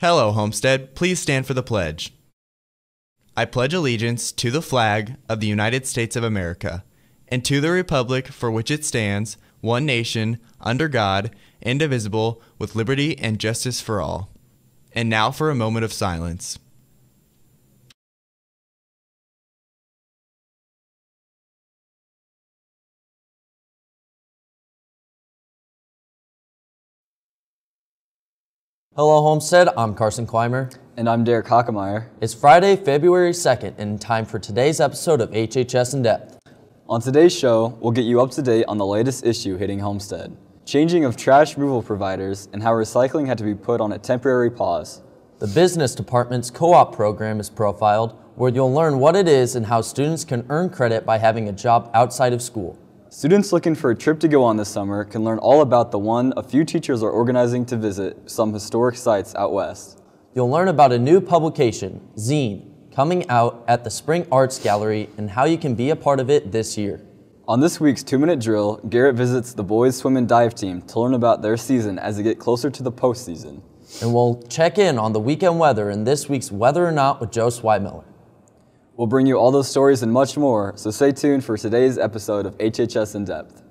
Hello, Homestead. Please stand for the pledge. I pledge allegiance to the flag of the United States of America and to the republic for which it stands, one nation, under God, indivisible, with liberty and justice for all. And now for a moment of silence. Hello, Homestead. I'm Carson Clymer. And I'm Derek Hockemeyer. It's Friday, February 2nd, and time for today's episode of HHS In Depth. On today's show, we'll get you up to date on the latest issue hitting Homestead, changing of trash removal providers, and how recycling had to be put on a temporary pause. The business department's co-op program is profiled, where you'll learn what it is and how students can earn credit by having a job outside of school. Students looking for a trip to go on this summer can learn all about the one a few teachers are organizing to visit some historic sites out west. You'll learn about a new publication, Zine, coming out at the Spring Arts Gallery and how you can be a part of it this year. On this week's 2-Minute Drill, Garrett visits the boys swim and dive team to learn about their season as they get closer to the postseason. And we'll check in on the weekend weather in this week's Weather or Not with Joe Swimiller. We'll bring you all those stories and much more, so stay tuned for today's episode of HHS In Depth.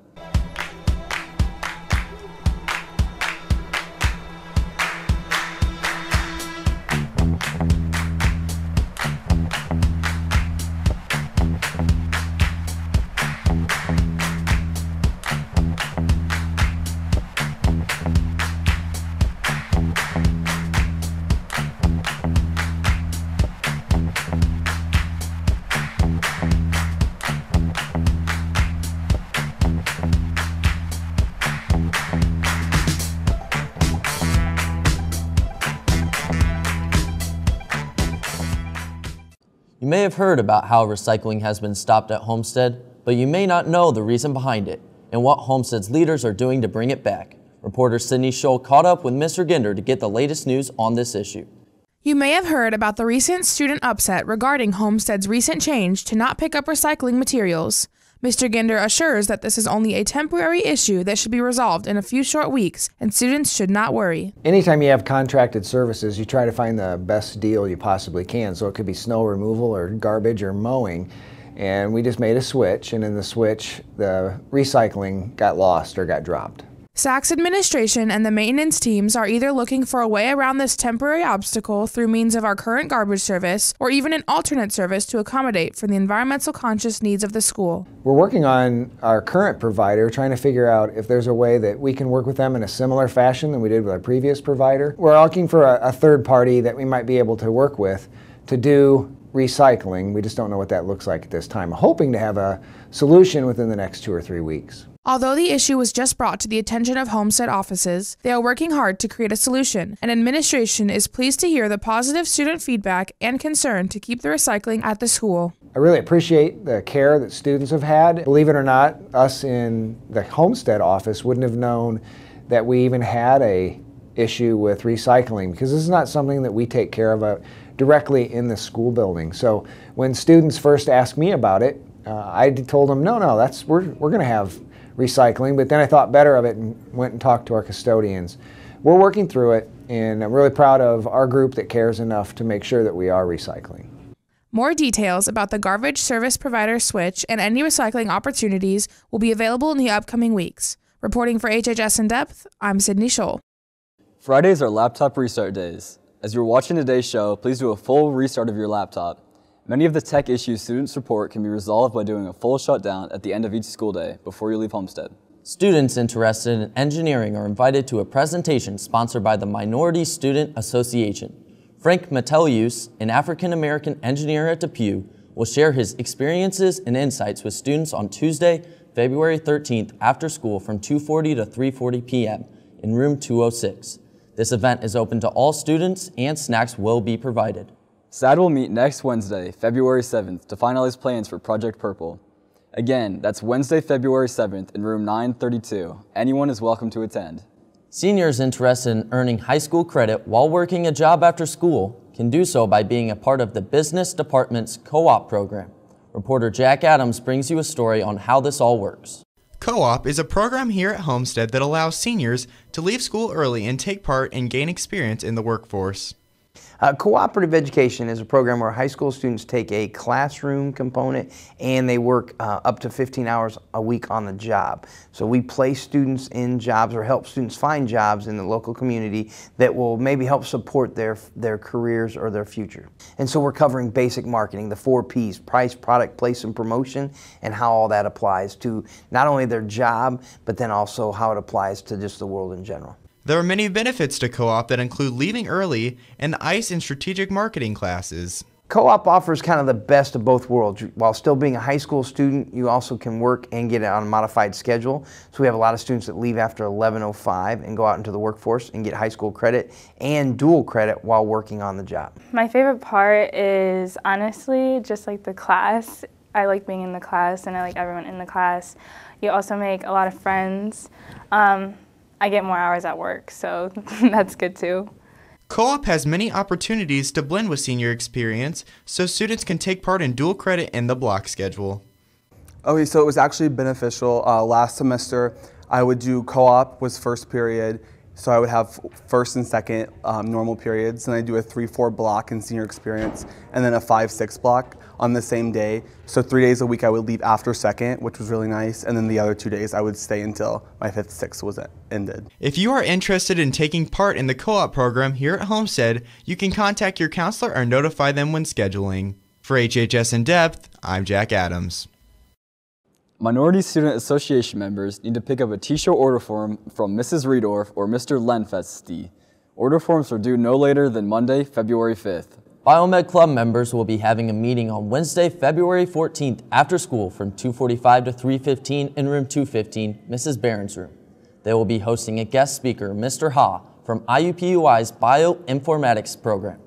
You may have heard about how recycling has been stopped at Homestead, but you may not know the reason behind it and what Homestead's leaders are doing to bring it back. Reporter Sydney Scholl caught up with Mr. Ginder to get the latest news on this issue. You may have heard about the recent student upset regarding Homestead's recent change to not pick up recycling materials. Mr. Ginder assures that this is only a temporary issue that should be resolved in a few short weeks, and students should not worry. Anytime you have contracted services, you try to find the best deal you possibly can. So it could be snow removal or garbage or mowing. And we just made a switch, and in the switch, the recycling got lost or got dropped. SAC's administration and the maintenance teams are either looking for a way around this temporary obstacle through means of our current garbage service or even an alternate service to accommodate for the environmental conscious needs of the school. We're working on our current provider, trying to figure out if there's a way that we can work with them in a similar fashion than we did with our previous provider. We're looking for a third party that we might be able to work with to do recycling. We just don't know what that looks like at this time. Hoping to have a solution within the next 2 or 3 weeks. Although the issue was just brought to the attention of Homestead offices, they are working hard to create a solution, and administration is pleased to hear the positive student feedback and concern to keep the recycling at the school. I really appreciate the care that students have had. Believe it or not, us in the Homestead office wouldn't have known that we even had a issue with recycling, because this is not something that we take care of directly in the school building. So when students first asked me about it, I told them, no, we're going to have recycling, but then I thought better of it and went and talked to our custodians. We're working through it, and I'm really proud of our group that cares enough to make sure that we are recycling. More details about the garbage service provider switch and any recycling opportunities will be available in the upcoming weeks. Reporting for HHS In Depth, I'm Sydney Scholl. Fridays are laptop restart days. As you're watching today's show, please do a full restart of your laptop. Many of the tech issues students report can be resolved by doing a full shutdown at the end of each school day before you leave Homestead. Students interested in engineering are invited to a presentation sponsored by the Minority Student Association. Frank Metelius, an African-American engineer at Depew, will share his experiences and insights with students on Tuesday, February 13th after school from 2:40 to 3:40 p.m. in room 206. This event is open to all students and snacks will be provided. SAD will meet next Wednesday, February 7th, to finalize plans for Project Purple. Again, that's Wednesday, February 7th in room 932. Anyone is welcome to attend. Seniors interested in earning high school credit while working a job after school can do so by being a part of the business department's co-op program. Reporter Jack Adams brings you a story on how this all works. Co-op is a program here at Homestead that allows seniors to leave school early and take part and gain experience in the workforce. Cooperative education is a program where high school students take a classroom component and they work up to 15 hours a week on the job. So we place students in jobs or help students find jobs in the local community that will maybe help support their careers or their future. And so we're covering basic marketing, the 4 Ps, price, product, place, and promotion, and how all that applies to not only their job, but then also how it applies to just the world in general. There are many benefits to co-op that include leaving early and the ICE and strategic marketing classes. Co-op offers kind of the best of both worlds. While still being a high school student, you also can work and get it on a modified schedule. So we have a lot of students that leave after 11:05 and go out into the workforce and get high school credit and dual credit while working on the job. My favorite part is honestly just like the class. I like being in the class and I like everyone in the class. You also make a lot of friends. I get more hours at work, so that's good too. Co-op has many opportunities to blend with senior experience, so students can take part in dual credit in the block schedule. Okay, so it was actually beneficial. Last semester, I would do co-op was first period, so I would have first and second normal periods, and I do a 3-4 block in senior experience, and then a 5-6 block on the same day. So 3 days a week I would leave after second, which was really nice, and then the other 2 days I would stay until my 5th, 6th was ended. If you are interested in taking part in the co-op program here at Homestead, you can contact your counselor or notify them when scheduling. For HHS In Depth, I'm Jack Adams. Minority Student Association members need to pick up a t-shirt order form from Mrs. Riedorf or Mr. Lenfesty. Order forms are due no later than Monday, February 5th. Biomed Club members will be having a meeting on Wednesday, February 14th after school from 2:45 to 3:15 in room 215, Mrs. Barron's room. They will be hosting a guest speaker, Mr. Ha, from IUPUI's Bioinformatics program.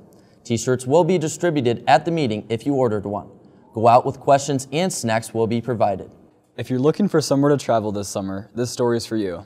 T-shirts will be distributed at the meeting if you ordered one. Go out with questions and snacks will be provided. If you're looking for somewhere to travel this summer, this story is for you.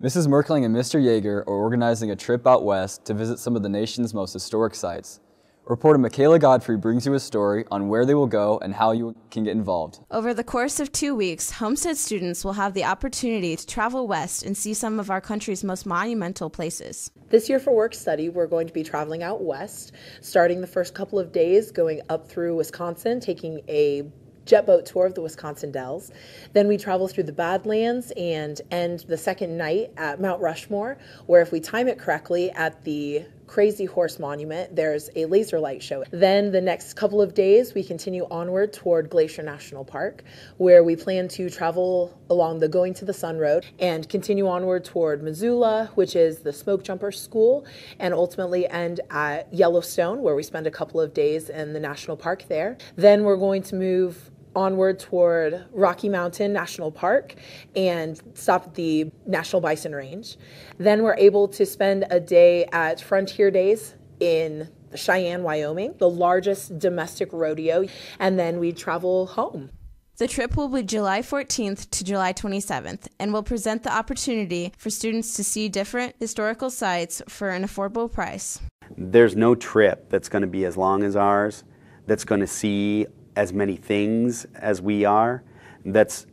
Mrs. Merkling and Mr. Jaeger are organizing a trip out west to visit some of the nation's most historic sites. Reporter Michaela Godfrey brings you a story on where they will go and how you can get involved. Over the course of 2 weeks, Homestead students will have the opportunity to travel west and see some of our country's most monumental places. This year for work study, we're going to be traveling out west, starting the first couple of days going up through Wisconsin, taking a jet boat tour of the Wisconsin Dells. Then we travel through the Badlands and end the second night at Mount Rushmore, where if we time it correctly at the Crazy Horse Monument, there's a laser light show. Then the next couple of days, we continue onward toward Glacier National Park, where we plan to travel along the Going to the Sun Road and continue onward toward Missoula, which is the Smoke Jumper School, and ultimately end at Yellowstone, where we spend a couple of days in the national park there. Then we're going to move onward toward Rocky Mountain National Park and stop at the National Bison Range. Then we're able to spend a day at Frontier Days in Cheyenne, Wyoming, the largest domestic rodeo, and then we travel home. The trip will be July 14th to July 27th and will present the opportunity for students to see different historical sites for an affordable price. There's no trip that's going to be as long as ours, that's going to see as many things as we are, that's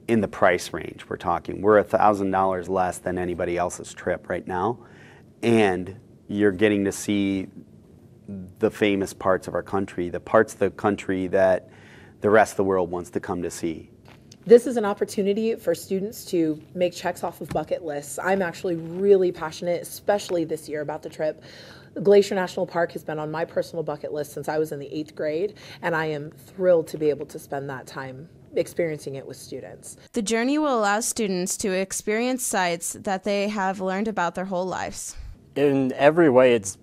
in the price range we're talking. We're $1,000 less than anybody else's trip right now, and you're getting to see the famous parts of our country, the parts of the country that the rest of the world wants to come to see. This is an opportunity for students to make checks off of bucket lists. I'm actually really passionate, especially this year, about the trip. Glacier National Park has been on my personal bucket list since I was in the 8th grade, and I am thrilled to be able to spend that time experiencing it with students. The journey will allow students to experience sites that they have learned about their whole lives. In every way, it's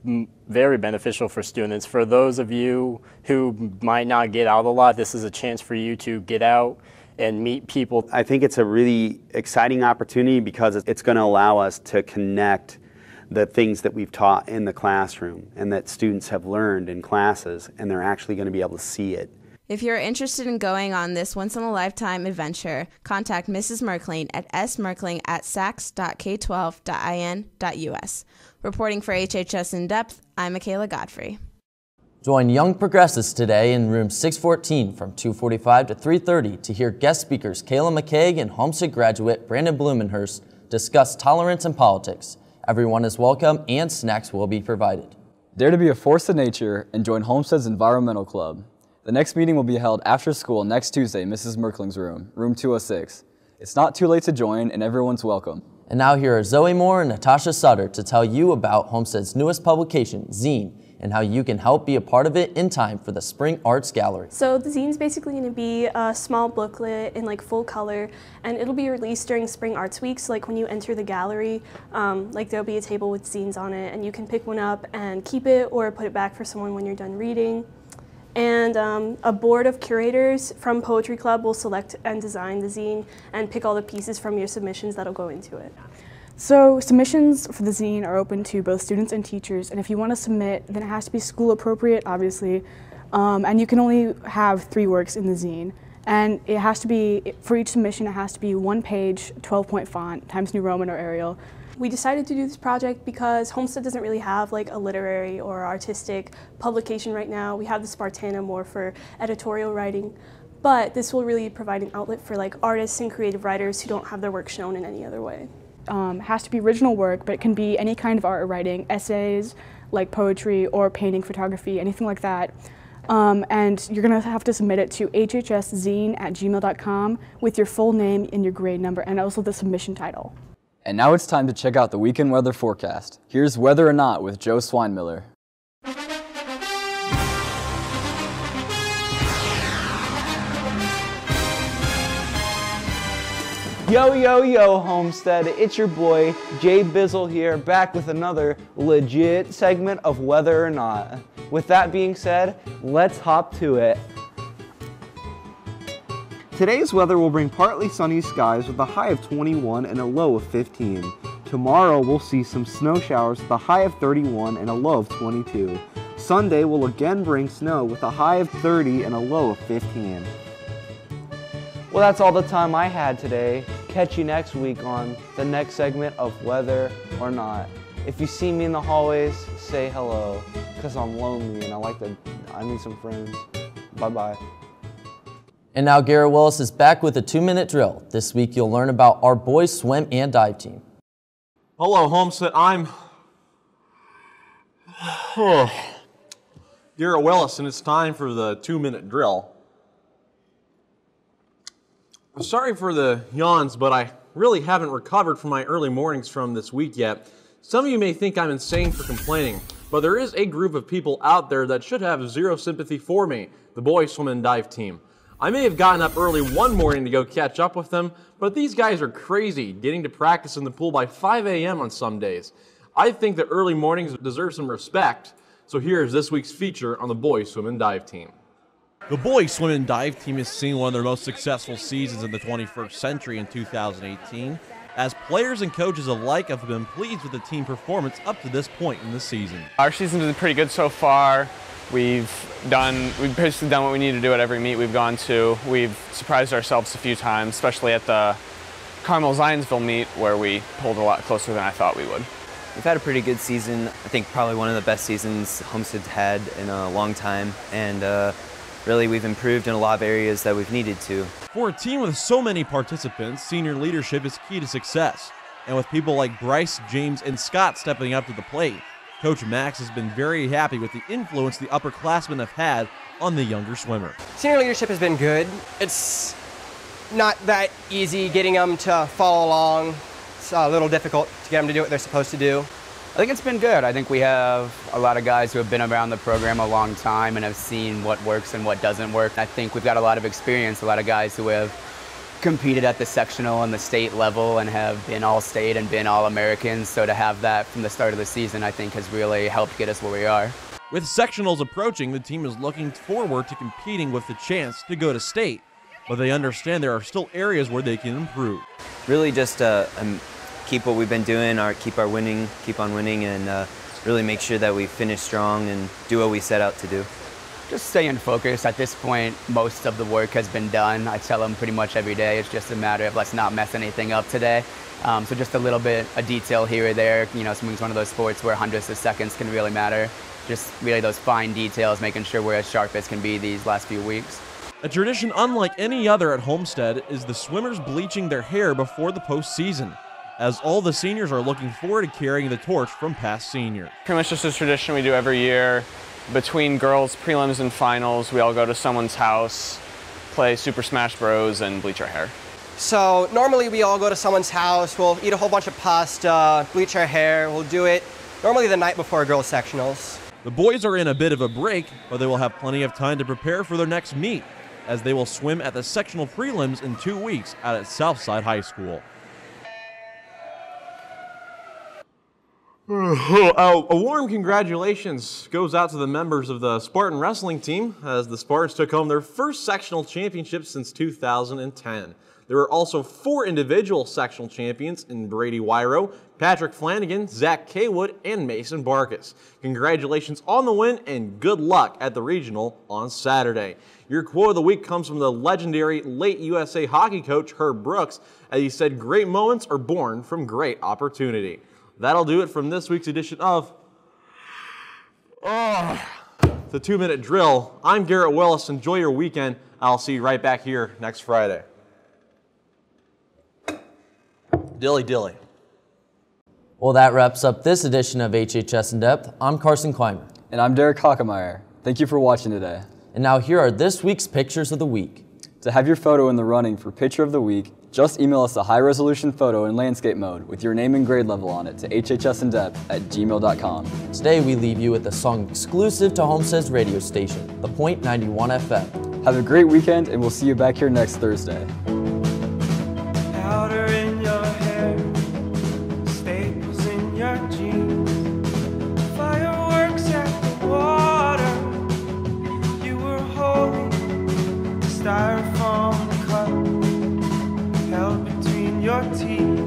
very beneficial for students. For those of you who might not get out a lot, this is a chance for you to get out and meet people. I think it's a really exciting opportunity because it's going to allow us to connect the things that we've taught in the classroom and that students have learned in classes, and they're actually going to be able to see it. If you're interested in going on this once-in-a-lifetime adventure, contact Mrs. Merkling at smerkling@sacs.k12.in.us. Reporting for HHS In Depth, I'm Michaela Godfrey. Join Young Progressives today in room 614 from 2:45 to 3:30 to hear guest speakers Kayla McCaig and Homestead graduate Brandon Blumenhurst discuss tolerance and politics. Everyone is welcome and snacks will be provided. Dare to be a force of nature and join Homestead's Environmental Club. The next meeting will be held after school next Tuesday in Mrs. Merkling's room, room 206. It's not too late to join, and everyone's welcome. And now here are Zoe Moore and Natasha Sutter to tell you about Homestead's newest publication, Zine, and how you can help be a part of it in time for the Spring Arts Gallery. So the zine's basically going to be a small booklet in like full color, and it'll be released during Spring Arts Week. So like when you enter the gallery, like there'll be a table with zines on it, and you can pick one up and keep it or put it back for someone when you're done reading. And a board of curators from Poetry Club will select and design the zine and pick all the pieces from your submissions that'll go into it. So submissions for the zine are open to both students and teachers, and if you want to submit, then it has to be school appropriate, obviously, and you can only have 3 works in the zine. And it has to be, for each submission, it has to be 1 page, 12-point font, Times New Roman or Arial. We decided to do this project because Homestead doesn't really have like a literary or artistic publication right now. We have the Spartana more for editorial writing, but this will really provide an outlet for like artists and creative writers who don't have their work shown in any other way. Has to be original work, but it can be any kind of art or writing, essays, like poetry or painting, photography, anything like that. And you're going to have to submit it to hhszine@gmail.com with your full name and your grade number, and also the submission title. And now it's time to check out the weekend weather forecast. Here's Weather or Not with Joe Swinemiller. Yo, yo, yo, Homestead. It's your boy, Jay Bizzle here, back with another legit segment of Weather or Not. With that being said, let's hop to it. Today's weather will bring partly sunny skies with a high of 21 and a low of 15. Tomorrow we'll see some snow showers with a high of 31 and a low of 22. Sunday will again bring snow with a high of 30 and a low of 15. Well, that's all the time I had today. Catch you next week on the next segment of Weather or Not. If you see me in the hallways, say hello, because I'm lonely and I need some friends. Bye-bye. And now Garrett Willis is back with a 2-minute drill. This week you'll learn about our boys swim and dive team. Hello, Homestead. I'm Garrett Willis, and it's time for the 2-minute drill. Sorry for the yawns, but I really haven't recovered from my early mornings from this week yet. Some of you may think I'm insane for complaining, but there is a group of people out there that should have zero sympathy for me, the boys swim and dive team. I may have gotten up early one morning to go catch up with them, but these guys are crazy, getting to practice in the pool by 5 a.m. on some days. I think that early mornings deserve some respect, so here's this week's feature on the boys swim and dive team. The boys swim and dive team has seen one of their most successful seasons in the 21st century in 2018, as players and coaches alike have been pleased with the team performance up to this point in the season. Our season's been pretty good so far. We've basically done what we need to do at every meet we've gone to. We've surprised ourselves a few times, especially at the Carmel-Zionsville meet, where we pulled a lot closer than I thought we would. We've had a pretty good season. I think probably one of the best seasons Homestead's had in a long time, and really we've improved in a lot of areas that we've needed to. For a team with so many participants, senior leadership is key to success, and with people like Bryce, James, and Scott stepping up to the plate, Coach Max has been very happy with the influence the upperclassmen have had on the younger swimmer. Senior leadership has been good. It's not that easy getting them to follow along. It's a little difficult to get them to do what they're supposed to do. I think it's been good. I think we have a lot of guys who have been around the program a long time and have seen what works and what doesn't work. I think we've got a lot of experience, a lot of guys who have competed at the sectional and the state level and have been all-state and been all-Americans. So to have that from the start of the season, I think has really helped get us where we are. With sectionals approaching, the team is looking forward to competing with the chance to go to state, but they understand there are still areas where they can improve. Really just keep what we've been doing, keep on winning, and really make sure that we finish strong and do what we set out to do. Just staying focused. At this point, most of the work has been done. I tell them pretty much every day, it's just a matter of let's not mess anything up today. So just a little bit of detail here or there. You know, swimming's one of those sports where hundredths of seconds can really matter. Just really those fine details, making sure we're as sharp as can be these last few weeks. A tradition unlike any other at Homestead is the swimmers bleaching their hair before the postseason. as all the seniors are looking forward to carrying the torch from past seniors. Pretty much just a tradition we do every year. Between girls' prelims and finals, we all go to someone's house, play Super Smash Bros. And bleach our hair. So normally we all go to someone's house, we'll eat a whole bunch of pasta, bleach our hair, we'll do it normally the night before girls' sectionals. The boys are in a bit of a break, but they will have plenty of time to prepare for their next meet, as they will swim at the sectional prelims in 2 weeks out at Southside High School. A warm congratulations goes out to the members of the Spartan wrestling team as the Spartans took home their first sectional championship since 2010. There were also 4 individual sectional champions in Brady Wyro, Patrick Flanagan, Zach Kaywood, and Mason Barkus. Congratulations on the win and good luck at the regional on Saturday. Your quote of the week comes from the legendary late USA hockey coach Herb Brooks, as he said, "Great moments are born from great opportunity." That'll do it from this week's edition of the 2-Minute Drill. I'm Garrett Willis. Enjoy your weekend. I'll see you right back here next Friday. Dilly dilly. Well, that wraps up this edition of HHS In Depth. I'm Carson Clymer. And I'm Derek Hockemeyer. Thank you for watching today. And now here are this week's Pictures of the Week. To have your photo in the running for Picture of the Week, just email us a high-resolution photo in landscape mode with your name and grade level on it to hhsindepth@gmail.com. Today we leave you with a song exclusive to Homestead's radio station, The Point 91 FM. Have a great weekend, and we'll see you back here next Thursday. Powder in your hair, staples in your jeans, fireworks at the water. You were holding a styrofoam cup held between your teeth.